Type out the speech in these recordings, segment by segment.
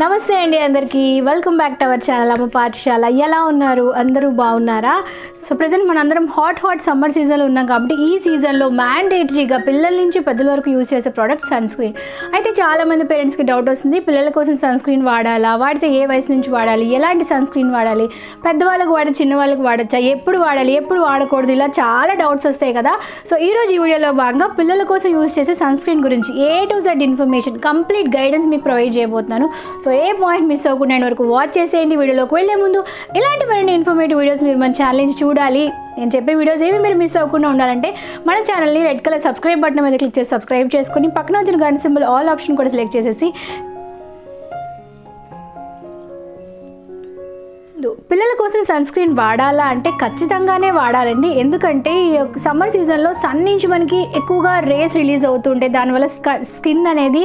నమస్తే అండి అందరికీ welcome back to our channel అమ్మ పాఠశాల. ఎలా ఉన్నారు? అందరూ బాగున్నారా? సో ప్రజెంట్ మనందరం హాట్ సమ్మర్ సీజన్లో ఉన్నాం కాబట్టి ఈ సీజన్లో మ్యాండేటరీగా పిల్లల నుంచి పెద్దల వరకు యూజ్ చేసే ప్రోడక్ట్ సన్ స్క్రీన్. అయితే చాలామంది పేరెంట్స్కి డౌట్ వస్తుంది, పిల్లల కోసం సన్ స్క్రీన్ వాడాలా, వాడితే ఏ వయసు నుంచి వాడాలి, ఎలాంటి సన్ స్క్రీన్ వాడాలి, పెద్దవాళ్ళకి వాడి చిన్న వాళ్ళకి వాడచ్చా, ఎప్పుడు వాడాలి, ఎప్పుడు వాడకూడదు, ఇలా చాలా డౌట్స్ వస్తాయి కదా. సో ఈరోజు ఈ వీడియోలో భాగంగా పిల్లల కోసం యూజ్ చేసే సన్ స్క్రీన్ గురించి A to Z information, complete guidance మీకు ప్రొవైడ్ చేయబోతున్నాను. సో ఏ పాయింట్ మిస్ అవ్వకుండా వరకు వాచ్ చేసేయండి. వీడియోలోకి వెళ్ళే ముందు ఇలాంటి మరిన్ని ఇన్ఫర్మేటివ్ వీడియోస్ మీరు మన ఛానల్ నుంచి చూడాలి, నేను చెప్పే వీడియోస్ ఏవి మీరు మిస్ అవ్వకుండా ఉండాలంటే మన ఛానల్ని రెడ్ కలర్ సబ్స్క్రైబ్ బటన్ మీద క్లిక్ చేసి సబ్స్క్రైబ్ చేసుకొని పక్కన వచ్చిన గంట సింబల్ ఆల్ ఆప్షన్ కూడా సెలెక్ట్ చేసేసి పిల్లల కోసం సన్ స్క్రీన్ వాడాలా అంటే ఖచ్చితంగానే వాడాలండి. ఎందుకంటే ఈ సమ్మర్ సీజన్లో సన్ నుంచి మనకి ఎక్కువగా రేస్ రిలీజ్ అవుతుంటాయి. దానివల్ల స్కిన్ అనేది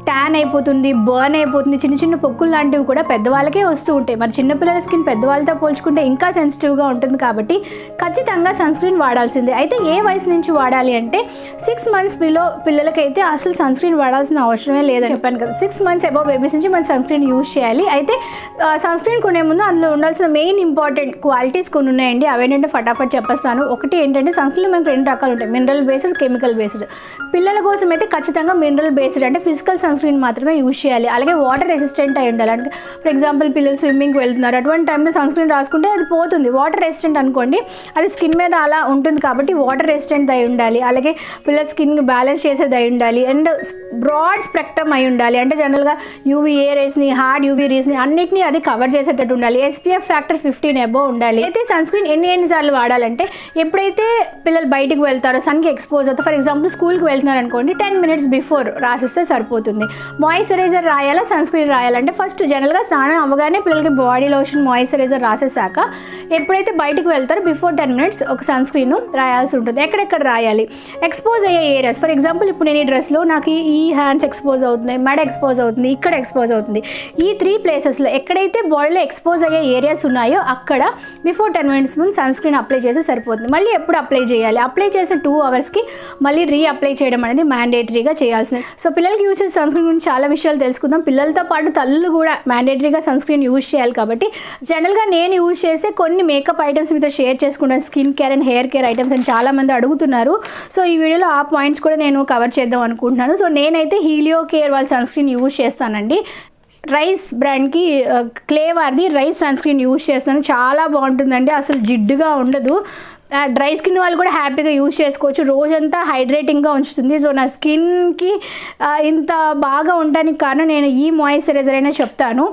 ట్యాన్ అయిపోతుంది, బర్న్ అయిపోతుంది, చిన్న చిన్న పొక్కులు లాంటివి కూడా పెద్దవాళ్ళకే వస్తూ ఉంటాయి. మరి చిన్నపిల్లల స్కిన్ పెద్దవాళ్ళతో పోల్చుకుంటే ఇంకా సెన్సిటివ్గా ఉంటుంది కాబట్టి ఖచ్చితంగా సన్ స్క్రీన్ వాడాల్సిందే. అయితే ఏ వయసు నుంచి వాడాలి అంటే 6 months బిలో పిల్లలకైతే అసలు సన్ స్క్రీన్ వాడాల్సిన అవసరమే లేదని చెప్పాను కదా. 6 months అబౌవ్ బేబీస్ నుంచి మనం సన్ స్క్రీన్ యూజ్ చేయాలి. అయితే సన్ స్క్రీన్ కొనే ముందు అందులో ఉండాల్సిన మెయిన్ ఇంపార్టెంట్ క్వాలిటీస్ కొన్ని ఉన్నాయండి. అవేంటంటే ఫటాఫట్ చెప్పేస్తాను. ఒకటి ఏంటంటే సన్ స్క్రీన్ మనకు 2 రకాలు ఉంటాయి, మినరల్ బేస్డ్, కెమికల్ బేస్డ్. పిల్లల కోసం అయితే ఖచ్చితంగా మినరల్ బేస్డ్ అంటే ఫిజికల్ సన్ స్క్రీన్ మాత్రమే యూజ్ చేయాలి. అలాగే వాటర్ రెసిస్టెంట్ అయి ఉండాలి. అంటే ఫర్ ఎగ్జాంపుల్ పిల్లలు స్విమ్మింగ్కి వెళ్తున్నారు, అటువంటి టైంలో సన్ స్క్రీన్ రాసుకుంటే అది పోతుంది. వాటర్ రెసిస్టెంట్ అనుకోండి, అది స్కిన్ మీద అలా ఉంటుంది కాబట్టి వాటర్ రెసిస్టెంట్ అయి ఉండాలి. అలాగే పిల్లల స్కిన్ బ్యాలెన్స్ చేసేది అయి ఉండాలి. అండ్ బ్రాడ్ స్పెక్ట్రమ్ అయి ఉండాలి. అంటే జనరల్గా యూవీఏ రేస్ని, హార్డ్ యూవీ రేస్ని అన్నిటినీ అది కవర్ చేసేటట్టు ఉండాలి. SPF ఫ్యాక్టర్ 15 అబోవ్ ఉండాలి. అయితే సన్ స్క్రీన్ ఎన్నిసార్లు వాడాలంటే ఎప్పుడైతే పిల్లలు బయటికి వెళ్తారో, సన్కి ఎక్స్పోజ్ అవుతారు, ఫర్ ఎగ్జాంపుల్ స్కూల్కి వెళ్తున్నారు అనుకోండి, 10 minutes బిఫోర్ రాసిస్తే సరిపోతుంది. మాయిశ్చరైజర్ రాయాలా, సన్ స్క్రీన్ రాయాలంటే ఫస్ట్ జనరల్గా స్నానం అవ్వగానే పిల్లలకి బాడీ లోషన్, మాయిశ్చరైజర్ రాసేసాక ఎప్పుడైతే బయటికి వెళ్తారో బిఫోర్ 10 minutes ఒక సన్ స్క్రీన్ రాయాల్సి ఉంటుంది. ఎక్కడెక్కడ రాయాలి, ఎక్స్పోజ్ అయ్యే ఏరియాస్, ఫర్ ఎగ్జాంపుల్ ఇప్పుడు నేను ఈ డ్రెస్లో నాకు ఈ హ్యాండ్స్ ఎక్స్పోజ్ అవుతుంది, మెడ ఎక్స్పోజ్ అవుతుంది, ఇక్కడ ఎక్స్పోజ్ అవుతుంది, ఈ 3 ప్లేసెస్లో ఎక్కడైతే బాడీలో ఎక్స్పోజ్ అయ్యే ఏరియాస్ ఉన్నాయో అక్కడ బిఫోర్ 10 minutes ముందు సన్ స్క్రీన్ అప్లై చేస్తే సరిపోతుంది. మళ్ళీ ఎప్పుడు అప్లై చేయాలి, అప్లై చేసిన 2 hours మళ్ళీ అప్లై చేయడం అనేది మ్యాండేటరీగా చేయాల్సింది. సో పిల్లలకి యూజ్ చేసే సన్ స్క్రీన్ గురించి చాలా విషయాలు తెలుసుకుందాం. పిల్లలతో పాటు తల్లులు కూడా మ్యాండేటరీగా సన్ స్క్రీన్ యూజ్ చేయాలి కాబట్టి జనరల్గా నేను యూజ్ చేస్తే కొన్ని మేకప్ ఐటమ్స్ మీతో షేర్ చేసుకుంటాను. Skin care and hair care items అని చాలామంది అడుగుతున్నారు. సో ఈ వీడియోలో ఆ పాయింట్స్ కూడా నేను కవర్ చేద్దాం అనుకుంటున్నాను. సో నేనైతే హీలియో కేర్ వాళ్ళ సన్ స్క్రీన్ యూజ్ చేస్తానండి. రైస్ బ్రాండ్కి క్లే వారిది రైస్ సన్ స్క్రీన్ యూజ్ చేస్తాను. చాలా బాగుంటుందండి, అసలు జిడ్డుగా ఉండదు. డ్రై స్కిన్ వాళ్ళు కూడా హ్యాపీగా యూజ్ చేసుకోవచ్చు. రోజంతా హైడ్రేటింగ్గా ఉంచుతుంది. సో నా స్కిన్కి ఇంత బాగా ఉండడానికి కారణం నేను ఈ మాయిశ్చరైజర్ అయినా చెప్తాను.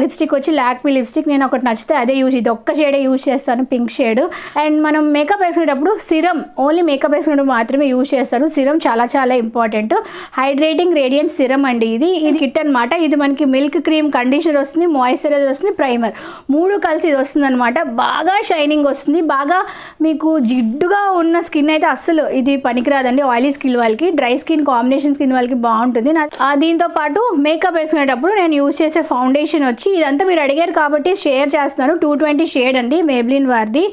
లిప్స్టిక్ వచ్చి లాక్మీ లిప్స్టిక్, నేను ఒకటి నచ్చితే అదే ఇది ఒక్క షేడే యూజ్ చేస్తాను, పింక్ షేడ్. అండ్ మనం మేకప్ వేసుకునేటప్పుడు సిరం, ఓన్లీ మేకప్ వేసుకునేటప్పుడు మాత్రమే యూజ్ చేస్తాను. సిరం చాలా చాలా ఇంపార్టెంట్. హైడ్రేటింగ్ రేడియంట్ సిరం అండి ఇది కిట్ అనమాట. ఇది మనకి మిల్క్ క్రీమ్, కండిషనర్ వస్తుంది, మాయిశ్చరైజర్ వస్తుంది, ప్రైమర్ 3 కలిసి ఇది వస్తుంది అనమాట. బాగా షైనింగ్ వస్తుంది. బాగా మీకు జిడ్డుగా ఉన్న స్కిన్ అయితే అస్సలు ఇది పనికిరాదండి. ఆయిలీ స్కిన్ వాళ్ళకి, డ్రై స్కిన్, కాంబినేషన్ స్కిన్ వాళ్ళకి బాగుంటుంది. దీంతో పాటు మేకప్ వేసుకునేటప్పుడు నేను యూజ్ చేసే ఫౌండేషన్ వచ్చి, ఇదంతా మీరు అడిగారు కాబట్టి షేర్ చేస్తాను, 220 షేడ్ అండి, మేబ్లిన్ వారిది.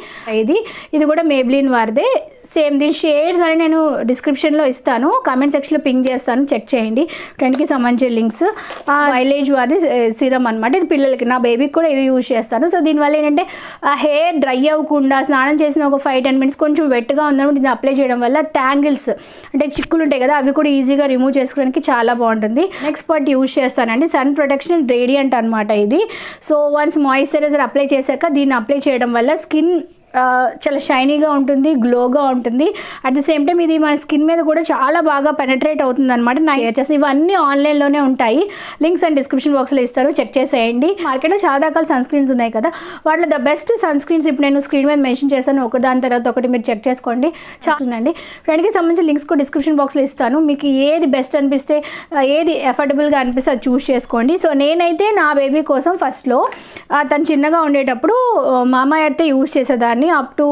ఇది కూడా మేబ్లిన్ వారిదే. సేమ్ దీని షేడ్స్ అని నేను డిస్క్రిప్షన్లో ఇస్తాను, కామెంట్ సెక్షన్లో పింక్ చేస్తాను, చెక్ చేయండి. ట్రెండ్కి సంబంధించిన లింక్స్. వైలేజ్ వారిది సిరం అనమాట. ఇది పిల్లలకి, నా బేబీకి కూడా ఇది యూజ్ చేస్తాను. సో దీనివల్ల ఏంటంటే హెయిర్ డ్రై అవ్వకుండా, స్నానం చేసిన ఒక 5-10 minutes కొంచెం వెట్గా ఉందన్నమాట ఇది అప్లై చేయడం వల్ల ట్యాంగిల్స్ అంటే చిక్కులు ఉంటాయి కదా, అవి కూడా ఈజీగా రిమూవ్ చేసుకోవడానికి చాలా బాగుంటుంది. నెక్స్ట్ పార్ట్ యూజ్ చేస్తానండి, సన్ ప్రొటెక్షన్ రేడియంట్ అనమాట ఇది. సో వన్స్ మాయిశ్చరైజర్ అప్లై చేశాక దీన్ని అప్లై చేయడం వల్ల స్కిన్ చాలా షైనీగా ఉంటుంది, గ్లోగా ఉంటుంది. అట్ ది సేమ్ టైం ఇది మన స్కిన్ మీద కూడా చాలా బాగా పెనట్రేట్ అవుతుంది అనమాట. నా షేర్ చేస్తాను. ఇవన్నీ ఆన్లైన్లోనే ఉంటాయి, లింక్స్ అండ్ డిస్క్రిప్షన్ బాక్స్లో ఇస్తారు, చెక్ చేసేయండి. మార్కెట్లో చాలా రకాల సన్ స్క్రీన్స్ ఉన్నాయి కదా, వాటిలో ద బెస్ట్ సన్ స్క్రీన్స్ ఇప్పుడు నేను స్క్రీన్ మీద మెన్షన్ చేస్తాను, ఒకదాని తర్వాత ఒకటి మీరు చెక్ చేసుకోండి. చాలండి. ఫ్రెండ్కి సంబంధించిన లింక్స్ కూడా డిస్క్రిప్షన్ బాక్స్లో ఇస్తాను. మీకు ఏది బెస్ట్ అనిపిస్తే, ఏది ఎఫర్డబుల్గా అనిపిస్తే అది చూస్ చేసుకోండి. సో నేనైతే నా బేబీ కోసం ఫస్ట్లో తను చిన్నగా ఉండేటప్పుడు మామా ఎర్త్ యూజ్ చేసేదాన్ని. వాడేదాన్ని అప్ టు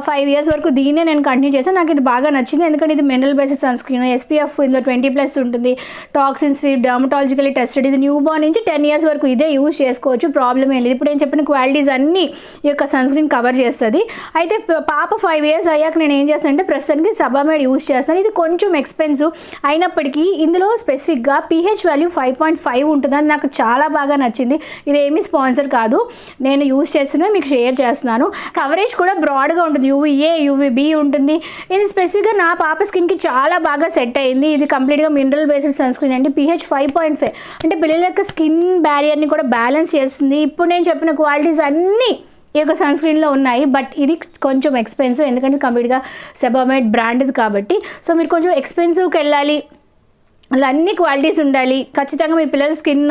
5 years వరకు దీన్నే నేను కంటిన్యూ చేశాను. నాకు ఇది బాగా నచ్చింది ఎందుకంటే ఇది mineral based sunscreen, SPF ఇందులో 20+ ఉంటుంది, టాక్సిన్స్ ఫ్రీ, డర్మటాలజికలీ టెస్టెడ్. ఇది న్యూ బార్న్ నుంచి 10 years వరకు ఇదే యూజ్ చేసుకోవచ్చు, ప్రాబ్లం ఏం లేదు. ఇప్పుడు నేను చెప్పిన క్వాలిటీస్ అన్నీ ఈ యొక్క సన్ స్క్రీన్ కవర్ చేస్తుంది. అయితే పాప 5 years అయ్యాక నేను ఏం చేస్తానంటే ప్రస్తుతానికి సబామెడ్ యూజ్ చేస్తాను. ఇది కొంచెం ఎక్స్పెన్సివ్ అయినప్పటికీ ఇందులో స్పెసిఫిక్గా pH వాల్యూ 5.5 ఉంటుందని నాకు చాలా బాగా నచ్చింది. ఇది ఏమీ స్పాన్సర్ కాదు, నేను యూజ్ చేస్తున్నా మీకు షేర్ చేస్తున్నాను. కవరేజ్ కూడా బ్రాడ్గా ఉంటుంది, UVA UVB ఉంటుంది. ఇది స్పెసిఫిక్గా నా పాప స్కిన్కి చాలా బాగా సెట్ అయింది. ఇది కంప్లీట్గా మినరల్ బేస్డ్ సన్ స్క్రీన్ అండి. pH 5.5 అంటే పిల్లల యొక్క స్కిన్ బ్యారియర్ని కూడా బ్యాలెన్స్ చేస్తుంది. ఇప్పుడు నేను చెప్పిన క్వాలిటీస్ అన్నీ ఈ యొక్క సన్ స్క్రీన్లో ఉన్నాయి. బట్ ఇది కొంచెం ఎక్స్పెన్సివ్ ఎందుకంటే కంప్లీట్గా సెబామెడ్ బ్రాండ్ది కాబట్టి. సో మీరు కొంచెం ఎక్స్పెన్సివ్కి వెళ్ళాలి, అలా అన్ని క్వాలిటీస్ ఉండాలి, ఖచ్చితంగా మీ పిల్లల స్కిన్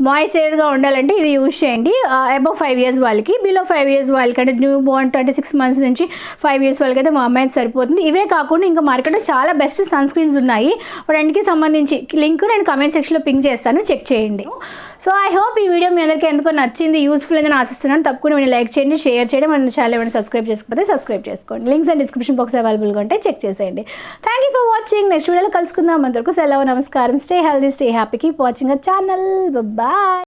మాయిశ్చర్గా ఉండాలంటే ఇది యూజ్ చేయండి. అబవ్ 5 years వాళ్ళకి, బిలో 5 years వాళ్ళకి అంటే న్యూ బోర్న్ 26 months నుంచి 5 years వాళ్ళకి అయితే మా అమ్మాయి సరిపోతుంది. ఇవే కాకుండా ఇంకా మార్కెట్లో చాలా బెస్ట్ సన్ స్క్రీన్స్ ఉన్నాయి. రెండుకి సంబంధించి లింక్ నేను కమెంట్ సెక్షన్లో పింక్ చేస్తాను, చెక్ చేయండి. సో ఐ హోప్ ఈ వీడియో మీ అందరికీ ఎందుకో నచ్చింది, యూస్ఫుల్ అని ఆశిస్తున్నాను. తప్పకుండా మీరు లైక్ చేయండి, షేర్ చేయండి, మన ఛానల్ ఏమైనా సబ్స్క్రైబ్ చేసుకోకపోతే సబ్స్క్రైబ్ చేసుకోండి. లింక్స్ అండ్ డిస్క్రిప్షన్ బాక్స్ అవైలబుల్గా ఉంటే చెక్ చేసేయండి. Thank you for watching. Next వీడియోలో కలుసుకుందాం. అంతవరకు సెలవు, నమస్కారం. Stay healthy, stay happy, keep watching our channel. Bye.